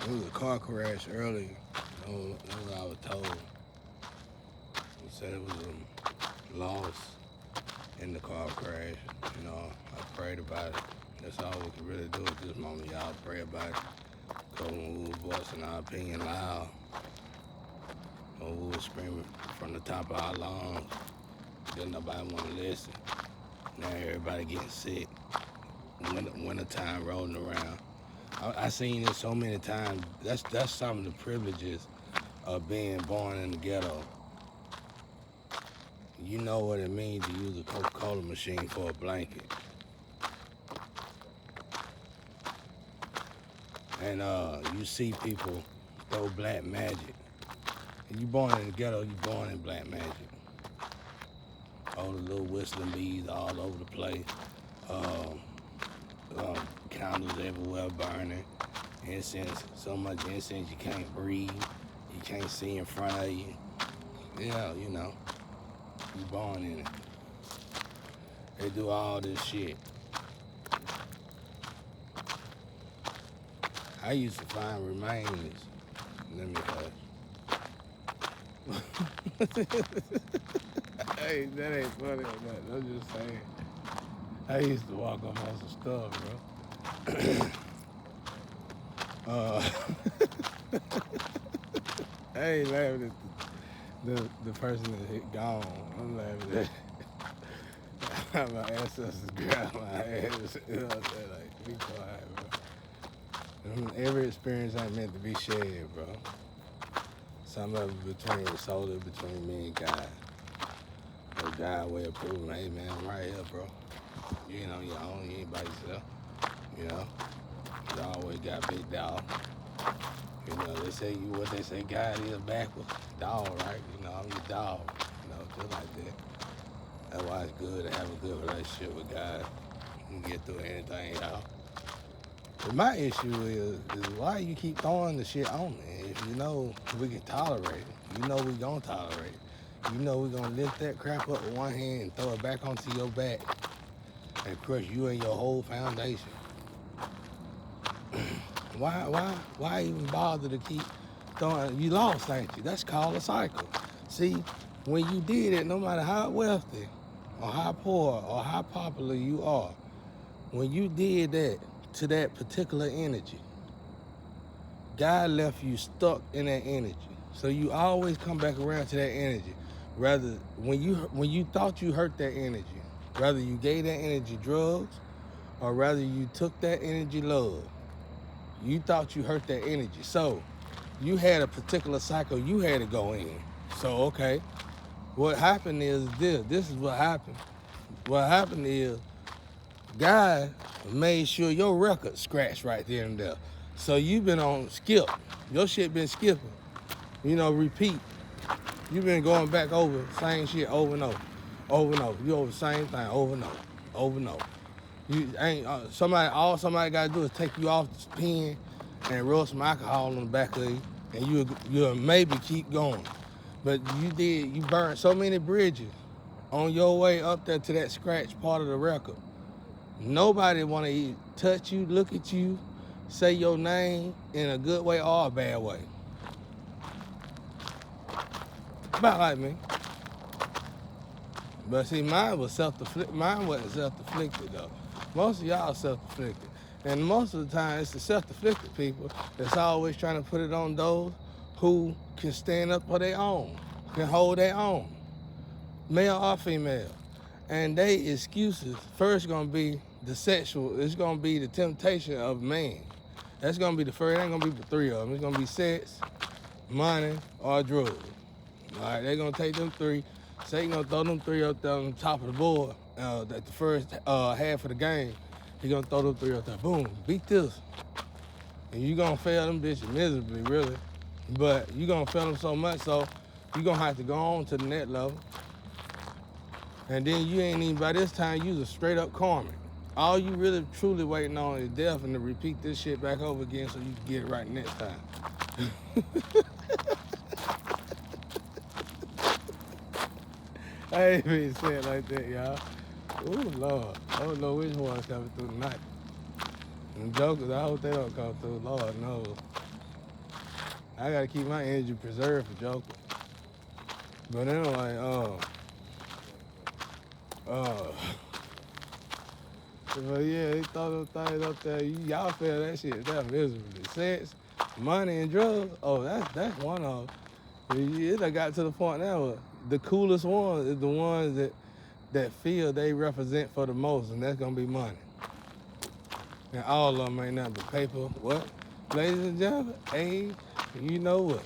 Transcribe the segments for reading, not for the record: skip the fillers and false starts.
It was a car crash early. That's what I was told. They said it was a loss in the car crash. I prayed about it. That's all we can really do at this moment, y'all. Pray about it. Cause when we were voicing our opinion loud, when we were screaming from the top of our lungs, didn't nobody want to listen. Now everybody getting sick. Winter time rolling around. I seen it so many times. That's some of the privileges of being born in the ghetto. You know what it means to use a Coca-Cola machine for a blanket. And you see people throw black magic. And you born in the ghetto, you born in black magic. All the little whistling bees all over the place. Um, Candles everywhere burning. Incense, so much incense you can't breathe. You can't see in front of you. Yeah, you born in it. They do all this shit. I used to find remains. Let me Hey, that ain't funny or nothing. I'm just saying. I used to walk up on some stuff, bro. uh, I ain't laughing at the person that hit gone. I'm laughing at my ancestors grab my ass. You know what I'm saying? Like, be quiet, bro. Every experience ain't meant to be shared, bro. Some of it solely between me and God. So God way of proving, hey man, I'm right here, bro. You ain't on your own, you ain't by yourself. You know, you always got big dog. They say what they say God is backwards. Dog, right? I'm your dog. Just like that. That's why it's good to have a good relationship with God. You can get through anything, y'all. But my issue is why you keep throwing the shit on me. If you know we can tolerate it, you know we gonna tolerate it. You know we gonna lift that crap up with one hand and throw it back onto your back and crush you and your whole foundation. Why even bother to keep throwing? You lost, ain't you? That's called a cycle. See, when you did it, no matter how wealthy or how poor or how popular you are, when you did that to that particular energy, God left you stuck in that energy. So you always come back around to that energy. Rather, when you thought you hurt that energy, rather you gave that energy drugs, or rather you took that energy love. You thought you hurt that energy. So you had a particular cycle you had to go in. So, okay, what happened is this. This is what happened. What happened is God made sure your record scratched right there and there. So you've been on skip. Your shit been skipping. Repeat. You've been going back over same shit over and over. Over and over. You over the same thing over and over. Over and over. You ain't all somebody gotta do is take you off the pen and rub some alcohol on the back of you, and you'll maybe keep going. But you burned so many bridges on your way up there to that scratch part of the record. Nobody wanna touch you, look at you, say your name in a good way or a bad way. About like me. But see, mine wasn't self-inflicted though. Most of y'all self-inflicted. And most of the time, it's the self-inflicted people that's always trying to put it on those who can stand up for their own, can hold their own, male or female. And they excuses first gonna be the sexual, it's gonna be the temptation of man. That's gonna be the first, it ain't gonna be the three of them. It's gonna be sex, money, or drugs. All right, they're gonna take them three. Satan gonna throw them three up there on the top of the board at the first half of the game. He gonna throw them three up there. Boom, beat this. And you gonna fail them bitches miserably, really. But you gonna fail them so much so you gonna have to go on to the next level. And then you ain't even, by this time, you a straight up karmic. All you really truly waiting on is death and to repeat this shit back over again so you can get it right next time. I ain't even say it like that, y'all. Ooh, Lord. I don't know which one's coming through tonight. And jokers, I hope they don't come through. Lord knows. I gotta keep my energy preserved for Joker. But then I'm like, uh, but yeah, they throw them things up there. Y'all feel that shit that miserably. Sex, money, and drugs. Oh, that's one of them. It done got to the point now where the coolest ones is the ones that feel they represent for the most, and that's gonna be money. And all of them ain't nothing but paper. What? Ladies and gentlemen, hey, you know what?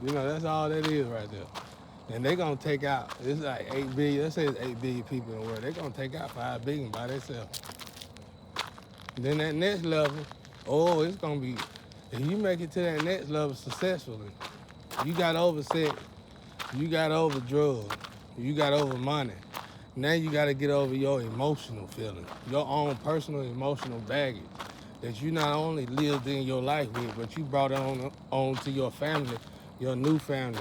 You know, that's all that is right there. And they gonna take out, it's like 8 billion, let's say it's 8 billion people in the world. They gonna take out 5 billion by themselves. Then that next level, oh, it's gonna be, if you make it to that next level successfully, you got over sex, you got over drugs, you got over money. Now you gotta get over your emotional feelings, your own personal emotional baggage that you not only lived in your life with, but you brought it on to your family, your new family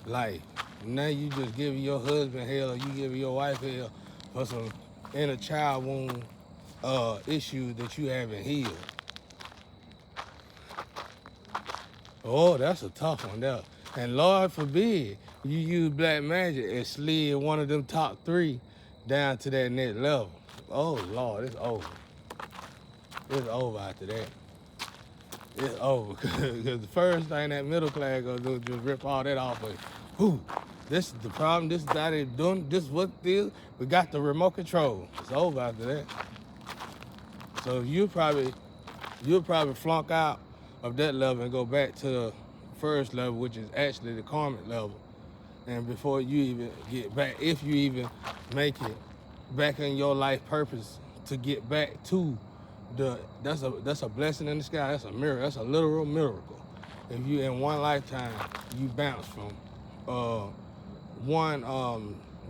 life. Now you just giving your husband hell or you giving your wife hell for some inner child wound issues that you haven't healed. Oh, that's a tough one there. And Lord forbid you use black magic and slid one of them top 3 down to that next level. Oh Lord, it's over. It's over after that. It's over. Because the first thing that middle class gonna do is just rip all that off of you. Whew, this is the problem, this is how they doing, this is what it is. We got the remote control. It's over after that. So you'll probably flunk out of that level and go back to the first level, which is actually the karmic level. And before you even get back, if you even make it back in your life purpose to get back to that's a blessing in the sky. That's a miracle. That's a literal miracle. If you in one lifetime you bounce from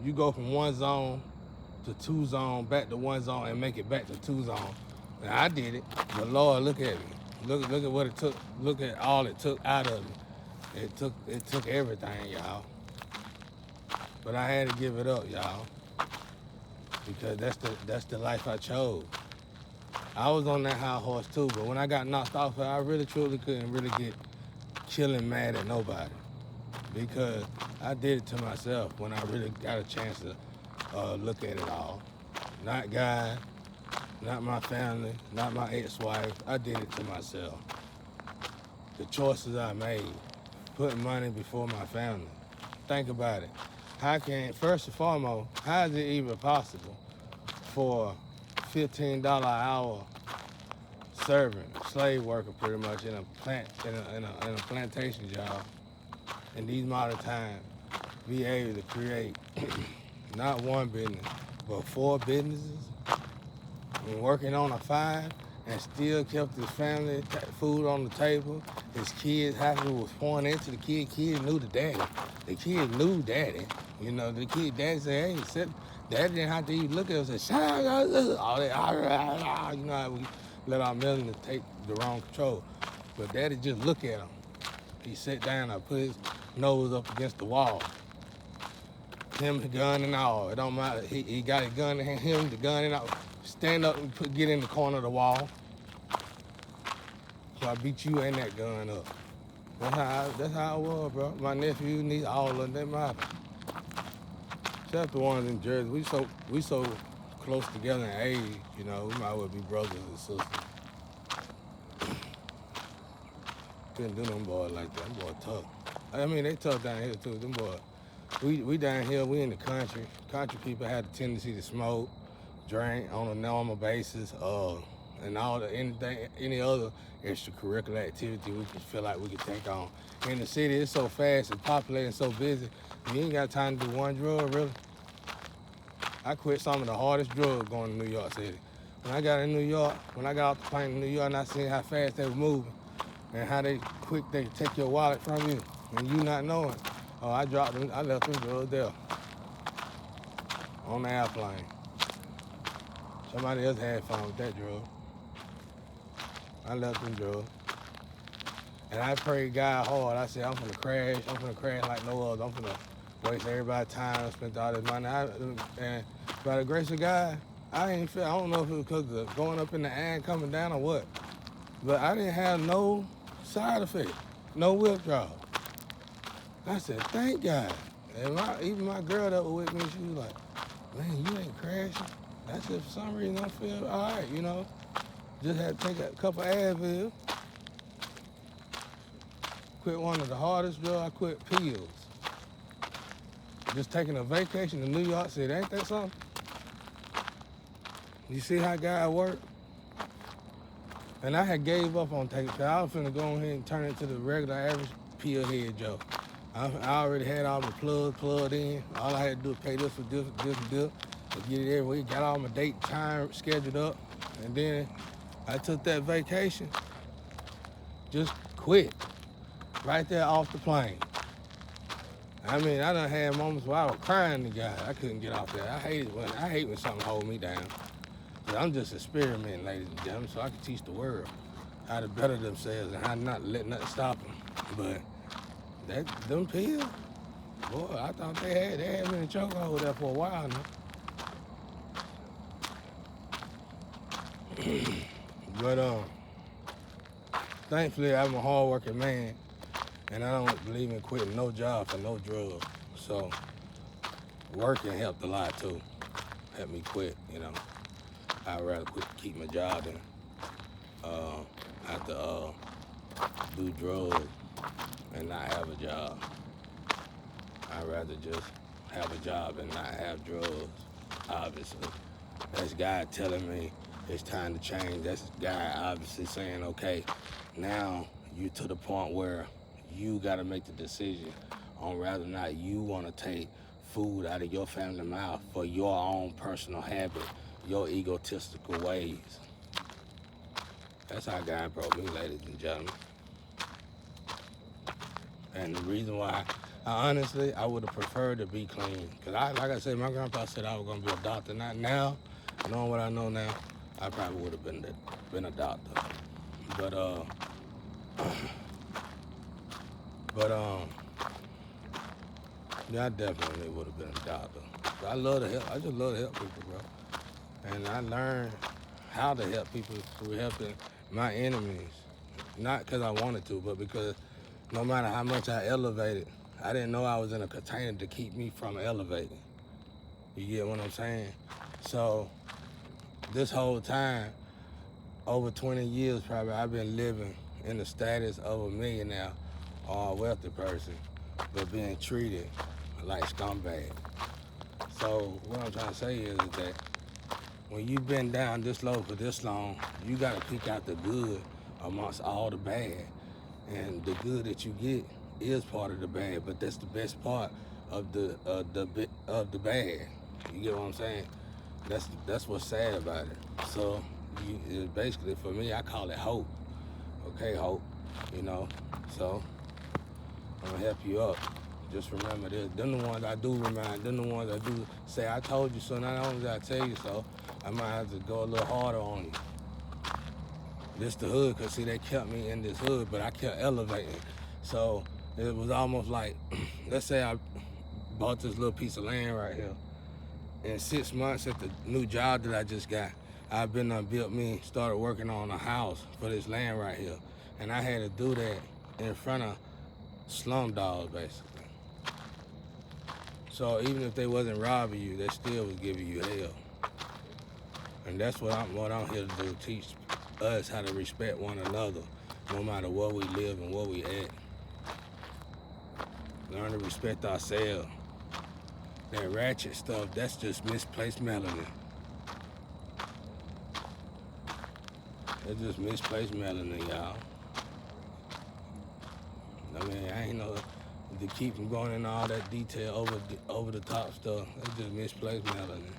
you go from one zone to 2 zone, back to 1 zone, and make it back to 2 zone. And I did it. But Lord, look at me. Look at what it took. Look at all it took out of me. It took everything, y'all. But I had to give it up, y'all, because that's the life I chose. I was on that high horse too, but when I got knocked off, I really truly couldn't really get chilling mad at nobody, because I did it to myself when I really got a chance to look at it all. Not God, not my family, not my ex-wife. I did it to myself. The choices I made, putting money before my family. Think about it. First and foremost, how is it even possible for $15 an hour servant, slave worker pretty much in a plantation job in these modern times, be able to create not one business, but 4 businesses, and working on a 5, and still kept his family food on the table. His kids happily was pouring into the kid. Kids knew the daddy. The kids knew daddy. You know, the kid daddy said, hey, daddy didn't have to even look at us and say, shut up, all that, you know how we let our millions take the wrong control. But daddy just look at him. He sat down and put his nose up against the wall. Him, the gun and all. It don't matter. He got his gun in him, the gun and all. Stand up and get in the corner of the wall. So I beat you and that gun up. That's how it was, bro. My nephew, niece, all of them, they matter. Except the ones in Jersey. We so close together in age, you know, we might well be brothers and sisters. Couldn't do them boys like that. Them boys tough. I mean, they tough down here too. Them boys. We down here, we in the country. Country people have the tendency to smoke, drink on a normal basis, and any other extracurricular activity we can feel like we can take on. In the city, it's so fast and populated and so busy, you ain't got time to do one drug, really. I quit some of the hardest drugs going to New York City. When I got in New York, when I got off the plane in New York and I seen how fast they were moving and how quick they could take your wallet from you and you not knowing. Oh, I left them drugs there on the airplane. Somebody else had fun with that drug. I left them drugs. And I prayed God hard. I said, I'm gonna crash like no other. I'm gonna waste everybody's time. I spent all this money. And by the grace of God, I don't know if it was because of going up in the air and coming down or what, but I didn't have no Side effect, no withdrawal. I said, thank God. And even my girl that was with me, she was like, man, you ain't crashing. I said, for some reason, I feel all right, you know. Just had to take a couple Advil. Quit one of the hardest drugs. I quit pills. Just taking a vacation to New York City. Ain't that something? You see how God worked? And I had gave up on taking pills. I was finna go ahead and turn it to the regular average pill head Joe. I already had all my plugged in. All I had to do was pay this for this, and get it every week. Got all my date, time scheduled up. And then I took that vacation. Just quit. Right there off the plane. I mean, I done had moments where I was crying to God. I couldn't get off there. I hate when something hold me down. But I'm just experimenting, ladies and gentlemen, so I can teach the world how to better themselves and how to not let nothing stop them. But them pills, boy, I thought they had me in a chokehold there for a while now. But thankfully, I'm a hard-working man. And I don't believe in quitting no job for no drugs. So working helped a lot too. Helped me quit, you know. I'd rather keep my job than have to do drugs and not have a job. I'd rather just have a job and not have drugs, obviously. That's God telling me it's time to change. That's God obviously saying, okay, now you to the point where you got to make the decision on whether or not you want to take food out of your family mouth for your own personal habit, your egotistical ways. That's how God broke me, ladies and gentlemen. And the reason why, honestly, I would have preferred to be clean. Because like I said, my grandpa said I was going to be a doctor. Not now, knowing what I know now, I probably would have been a doctor. But yeah, I definitely would have been a doctor. But I love to help. I just love to help people, bro. And I learned how to help people through helping my enemies. Not because I wanted to, but because no matter how much I elevated, I didn't know I was in a container to keep me from elevating. You get what I'm saying? So this whole time, over 20 years probably, I've been living in the status of a millionaire or a wealthy person, but being treated like scumbag. So what I'm trying to say is that when you've been down this low for this long, you gotta pick out the good amongst all the bad. And the good that you get is part of the bad, but that's the best part of the bad. You get what I'm saying? That's what's sad about it. So basically, for me, I call it hope. Okay, hope. You know. So I'm gonna help you up. Just remember this. Them the ones I do remind. Them the ones I do say, I told you so. Not only did I tell you so, I might have to go a little harder on you. This the hood, because see, they kept me in this hood, but I kept elevating. So it was almost like, let's say I bought this little piece of land right here. In 6 months at the new job that I just got, I've been started working on a house for this land right here. And I had to do that in front of slum dogs, basically. So even if they wasn't robbing you, they still was giving you hell. And that's what I'm here to do, teach us how to respect one another, no matter where we live and where we at. Learn to respect ourselves. That ratchet stuff, that's just misplaced melanin. That's just misplaced melanin, y'all. I mean, I ain't know to keep from going into all that detail over the top stuff. That's just misplaced melanin.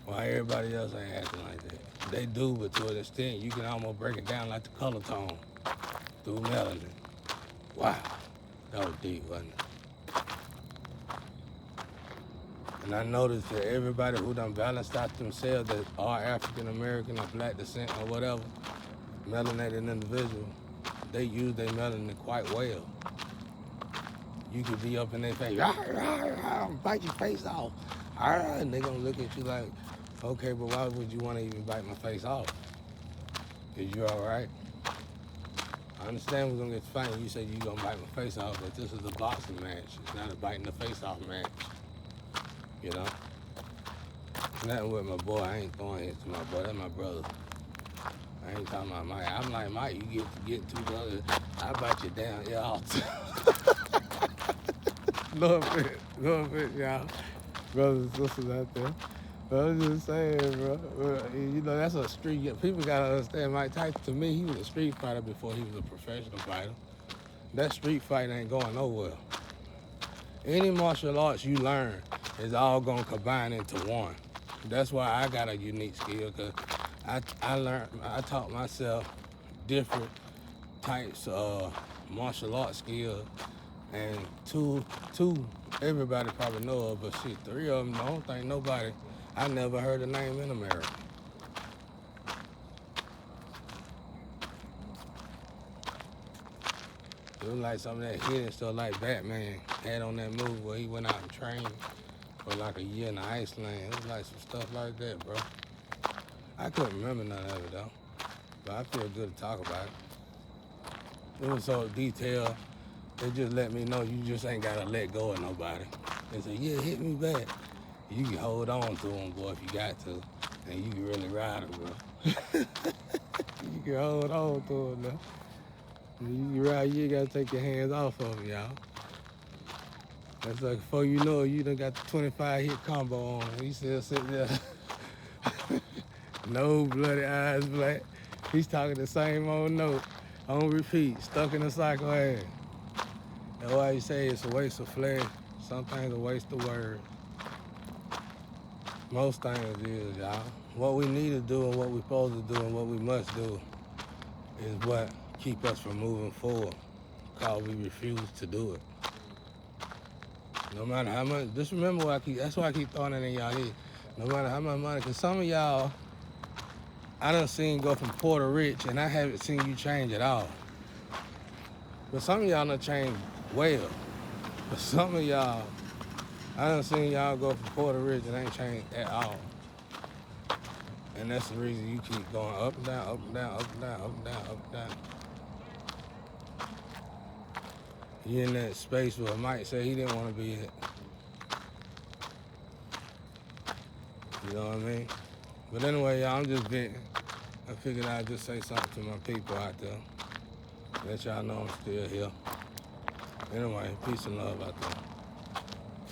Why everybody else ain't acting like that? They do, but to an extent, you can almost break it down like the color tone through melanin. Wow, that was deep, wasn't it? And I noticed that everybody who done balanced out themselves that are African American or black descent or whatever, melanated individual, they use their melanin quite well. You could be up in their face, rah, rah, rah, bite your face off. And they gonna look at you like, okay, but why would you want to even bite my face off? Is you all right? I understand we're gonna get fighting. You said you gonna bite my face off, but this is a boxing match. It's not a biting the face off match. You know? Nothing with my boy. I ain't throwing hits to my boy. That's my brother. I ain't talking about Mike. I'm like, Mike, you get too brothers. I bite you down. Yeah, all the time. No offense, y'all. Brothers and sisters out there. But I'm just saying, bro. You know, that's a street. People gotta understand Mike Tyson. To me, he was a street fighter before he was a professional fighter. That street fight ain't going nowhere. Any martial arts you learn is all gonna combine into one. That's why I got a unique skill, because I taught myself different types of martial arts skills, and two everybody probably know of, but shit, 3 of them, I don't think nobody, I never heard the name in America. It was like some of that hidden stuff like Batman had on that movie where he went out and trained for like a year in Iceland. It was like some stuff like that, bro. I couldn't remember none of it though, but I feel good to talk about it. It was so detailed. It just let me know you just ain't gotta let go of nobody. They say, yeah, hit me back. You can hold on to them, boy, if you got to, and you can really ride them, bro. You can hold on to them now. You can ride, you ain't gotta take your hands off of them, y'all. That's like, before you know it, you done got the 25 hit combo on. He still sitting there. No bloody eyes black. He's talking the same old note. On repeat, stuck in a cycle ass. That's why you say it's a waste of flesh. Some things a waste of words. Most things is, y'all. What we need to do and what we're supposed to do and what we must do is what keep us from moving forward, because we refuse to do it. No matter how much, just remember what that's why I keep throwing it in y'all head. No matter how much money, because some of y'all, I done seen go from poor to rich, and I haven't seen you change at all. But some of y'all done changed well. But some of y'all, I done seen y'all go from poor to rich and ain't changed at all. And that's the reason you keep going up and down, up and down, up and down, up and down, up and down. You in that space where Mike said he didn't want to be at. You know what I mean? But anyway, y'all, I'm just venting. I figured I'd just say something to my people out there. Let y'all know I'm still here. Anyway, peace and love out there.